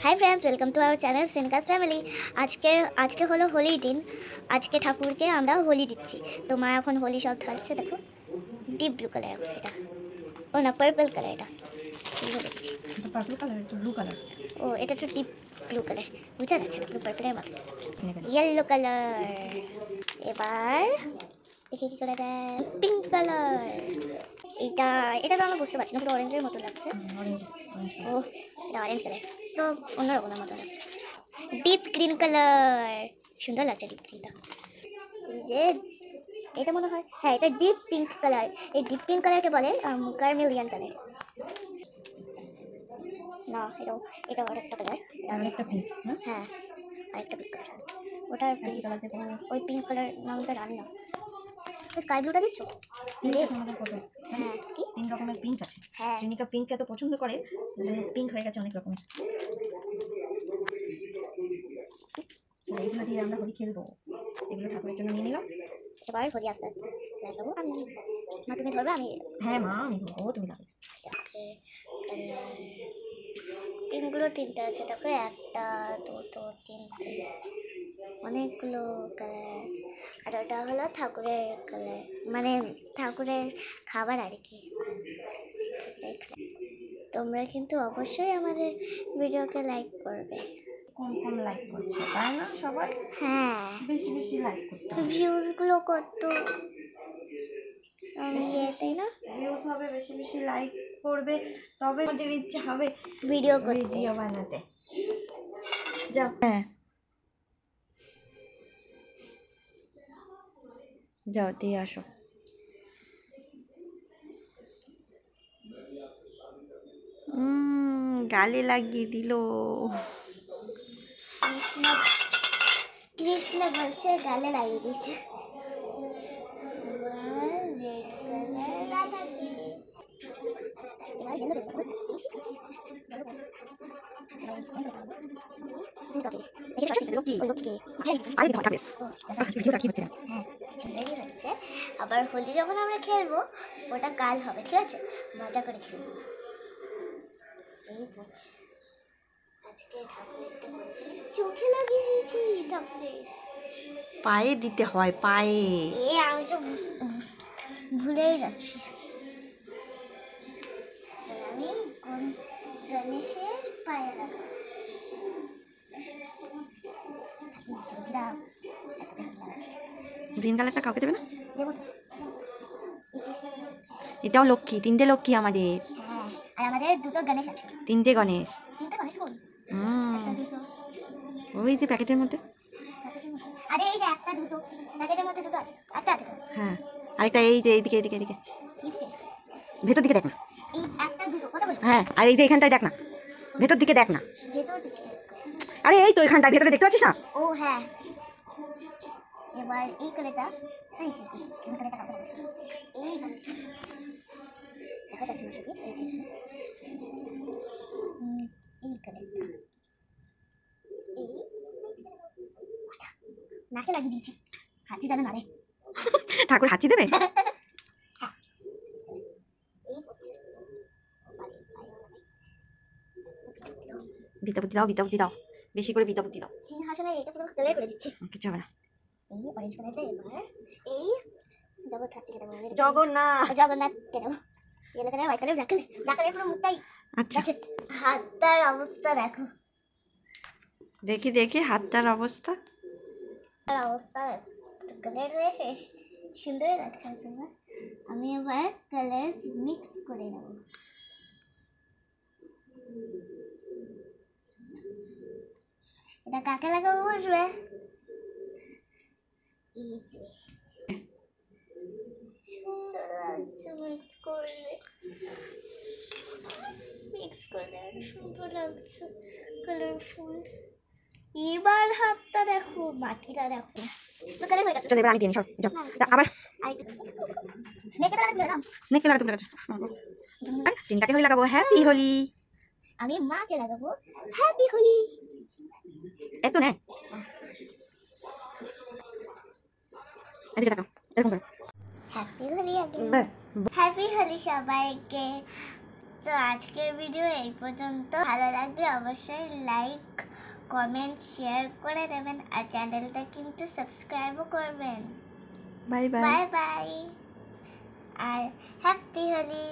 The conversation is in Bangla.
High friends, welcome to our channel শ্রেণিকাস ফ্যামিলি। আজকে হলো হোলির দিন। আজকে ঠাকুরকে আমরা হোলি দিচ্ছি। তো মা এখন হোলি সব ঢালছে। দেখো, ডিপ ব্লু কালার এটা, ও না পার্পল কালার, এটা দিচ্ছি। পার্পল কালার, এটা ব্লু কালার। ও এটা তো ডিপ ব্লু কালার, বোঝা যাচ্ছে না, পুরো পার্পলের মতো। Yellow colour. এবার দেখি কি করে দেয়, পিঙ্ক কালার। এটা এটা তো আমরা বুঝতে পারছি না, পুরো অরেঞ্জের মতো লাগছে। ও এটা অরেঞ্জ কালার, তো অন্যরকমের মতো লাগছে। ডিপ গ্রিন কালার, সুন্দর লাগছে ডিপ গ্রিনটা। এই যে এটা মনে হয়, হ্যাঁ এটা ডিপ পিঙ্ক কালার। এই ডিপ পিঙ্ক কালারকে বলে কার্মিলিয়ান কালার। না এটাও এটা আরেকটা কালার, আরেকটা পিঙ্ক। হ্যাঁ আরেকটা পিঙ্ক কালার। ওটার পিঙ্ক কালার, ওই পিঙ্ক কালার নামটা জানি না। স্কাই ব্লুটা দিচ্ছ? পিঙ্ক আছে আমাদের কত, হ্যাঁ কি 3 রকমের পিঙ্ক আছে। হ্যাঁ শ্রেণিকা পিঙ্ক এত পছন্দ করে, জন্য পিঙ্ক হয়ে গেছে অনেক রকমের। এইগুলো দিয়ে আমরা হোলি খেলবো। এগুলো ঠাকুরের জন্য নিয়ে নিলাম। এবার হোলি আস্তে আস্তে দেখাবো। আমি মা তুমি ধরবে, আমি হ্যাঁ মা আমি ধরবো, তুমি লাগবে। পিনগুলো তিনটে আছে, দেখো একটা দুটো তিনটে, অনেকগুলো কালার আছে। আর ওটা হলো ঠাকুরের কালার, মানে ঠাকুরের খাবার আর কি। তোমরা কিন্তু অবশ্যই আমাদের ভিডিওকে লাইক করবে। কম কম লাইক করছে তাই না সবাই? হ্যাঁ বেশি বেশি লাইক করতে হবে। ভিউজগুলো কত তাই না, ভিউজ হবে, বেশি বেশি লাইক করবে, তবে আমাদের ইচ্ছা হবে ভিডিও বানাতে। যাও হ্যাঁ যাও দিয়ে আসো। গালে লাগিয়ে দিল। কৃষ্ণ বলছে গালে লাগিয়ে দিয়েছে। আবার হোলি যখন আমরা খেলবো, ওটা কাল হবে, ঠিক আছে? মজা করে খেলবো। এই বুঝছি আজকে ঠাকুরের চোখে লাগিয়ে দিয়েছি, ঠাকুরের পায়ে দিতে হয়, পায়ে। এ আমি তো ভুলেই যাচ্ছি। আমি গণেশের পায়ে রাখবো। গ্রিন কালারটা কাউকে দেবে না? দেবো তো। এটাও লক্ষ্মী, 3টে লক্ষ্মী আমাদের। হ্যাঁ আর আমাদের দুটো গণেশ আছে। 3টে গণেশ। তিনটে গণেশ কোন? একটা দুটো ওই যে প্যাকেটের মধ্যে। প্যাকেটের মধ্যে, আরে এই যে একটা দুটো প্যাকেটের মধ্যে দুটো আছে, একটা আছে তো। হ্যাঁ আরেকটা এই যে এইদিকে এইদিকে এইদিকে এইদিকে ভেতর দিকে দেখ না। এই একটা দুটো কত বলি? হ্যাঁ আর এই যে এখানটায় দেখ না, ভেতর দিকে দেখ না। ভেতর দিকে, আরে এই তো এখানটায় ভেতরে দেখতে পাচ্ছিস না? ও হ্যাঁ। এবার এই কালারটা, এই কালারটা কাউকে লাগছে, এই গণেশ দেখা যাচ্ছে না ছবি, এই যে এই কালারটা, এই নাকে লাগিয়ে দিয়েছি। হাঁচি জানে না রে। ঠাকুর হাঁচি দেবে? বিদ্যাবুদ্ধি দাও, বিদ্যাবুদ্ধি দাও, বেশি করে বিদ্যাবুদ্ধি দাও। সিংহাসনে এটা পুরো কালার করে দিচ্ছি। কিছু হবে না। এই অরেঞ্জ কালারটা, এবার এই জগন্নাথ থেকে দেবো। জগন্নাথ কেন yellow colour, white colour, black colour, black colour পুরো মুখটাই। আচ্ছা হাতটার অবস্থা দেখো, দেখি দেখি হাতটার অবস্থা। অবস্থা কালার হয়ে শেষ, সুন্দর লাগছে তোমার। আমি এবার কালার মিক্স করে নেব। এটা কাকে লাগাবো বসবে? এই যে সুন্দর লাগছে মিক্স করলে, মিক্স করলে আর সুন্দর লাগছে, কালারফুল। এবার হাতটা দেখো, মাটিটা দেখো, কালার হয়ে গেছে। চল এবার আমি দিয়ে নি, সর যাও। আবার স্নেক কালার দিলাম, স্নেক লাগাতে ভুলে গেছো। আর সিনটাকে হোলি লাগাবো, হ্যাপি হোলি। আমি মাকে লাগাবো হ্যাপি হোলি। এত না এদিকে তাকাও, এরকম করো। হ্যাপি হোলি আগে, ব্যাস হ্যাপি হোলি সবাইকে। তো আজকের ভিডিও এই পর্যন্ত। ভালো লাগলে অবশ্যই লাইক কমেন্ট শেয়ার করে দেবেন আর চ্যানেলটা কিন্তু সাবস্ক্রাইবও করবেন। Bye bye. বাই বাই আর হ্যাপি হোলি।